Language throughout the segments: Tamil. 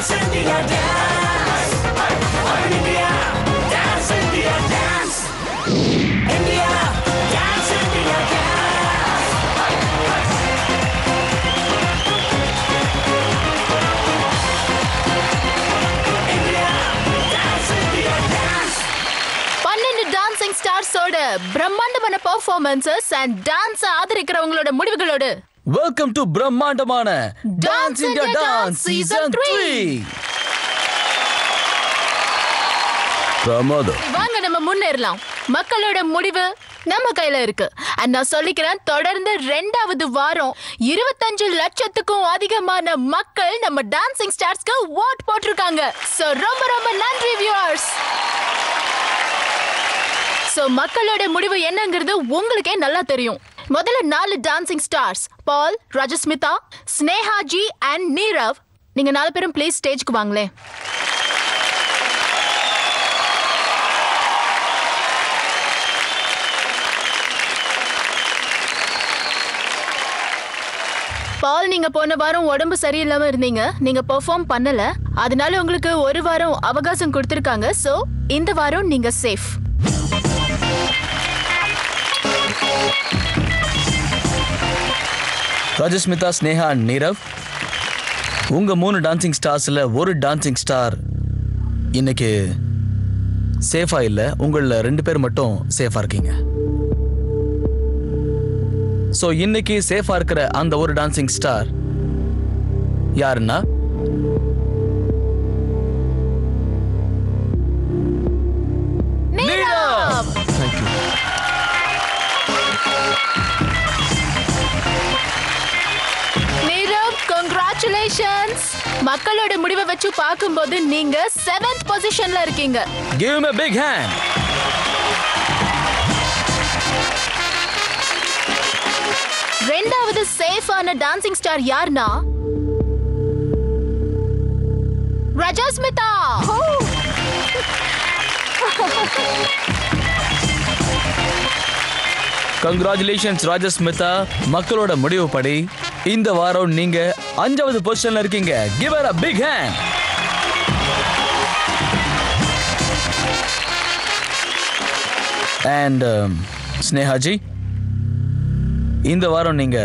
dance India, dance. India, dance India, dance. India, dance India, dance. India, dance India, dance. 12 dancing ஸ்டார்ஸோட பிரம்மாண்டமான பெர்ஃபார்மன்சஸ் அண்ட் டான்ஸ் ஆதரிக்கிறவங்களோட முடிவுகளோட வெல்கம் டு பிரம்மாண்டமான டான்ஸ் இந்தியா டான்ஸ் சீசன் 3. பிரமாதம். வாங்க நம்ம முன்னேறலாம். மக்களோட முடிவு நம்ம கையில இருக்கு. நான் சொல்லிக்கிறேன், தொடர்ந்து 2வது வாரம் 25 லட்சத்துக்கும் அதிகமான மக்கள் நம்ம டான்சிங் ஸ்டார்ஸ்க்கு ஓட் போட்டிருக்காங்க. சோ ரொம்ப ரொம்ப நன்றி வியூவர்ஸ். சோ மக்களோட முடிவு என்னங்கிறது உங்களுக்கே நல்லா தெரியும். முதல்ல 4 dancing stars Paul, Rajasmita, Snehaji and Neerav. நீங்க 4 பேரும் ப்ளீஸ் ஸ்டேஜ்க்கு வாங்களே. பால், நீங்க போன வாரம் உடம்பு சரியில்லாம இருந்தீங்க, நீங்க பெர்ஃபார்ம் பண்ணல. அதனால உங்களுக்கு 1 வாரம் அவகாசம் கொடுத்திருக்காங்க. சோ இந்த வாரம் நீங்க சேஃப். ராஜஸ்மிதா, ஸ்னேஹா, நீரவ், உங்க 3 டான்சிங் ஸ்டார்ஸ்ல ஒரு டான்சிங் ஸ்டார் இன்னைக்கு சேஃபா இல்ல. உங்கள 2 பேர் மட்டும் சேஃபா இருக்கீங்க. சோ இன்னைக்கு சேஃபா இருக்கிற அந்த ஒரு டான்சிங் ஸ்டார் யாருன்னா நீரவ். தேங்க்யூ. நீரவ், கங்க்ராச்சுலேஷன்ஸ். மக்களோட முடிவை வச்சு பார்க்கும்போது நீங்க 7th பொசிஷன்ல இருக்கீங்க. Give him a big hand. ரெண்டாவது சேஃபான டான்சிங் ஸ்டார் யார்னா ராஜஸ்மிதா. கங்க்ராச்சுலேஷன்ஸ் ராஜஸ்மிதா. மக்களோட முடிவுப்படி இந்த வாரம் நீங்க 5வது பொசிஷன்ல இருக்கீங்க. Give her a big hand. And ஸ்னேஹாஜி, இந்த வாரம் நீங்க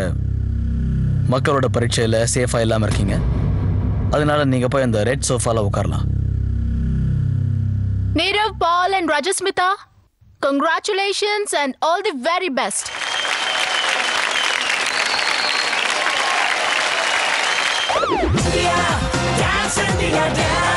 மக்களோட பரீட்சையில சேஃபா இல்லாம இருக்கீங்க. அதனால நீங்க போய் அந்த ரெட் சோஃபால உட்காரலாம். Nirav, ball and ராஜஸ்மிதா, congratulations and all the very best. India, dance India, dance.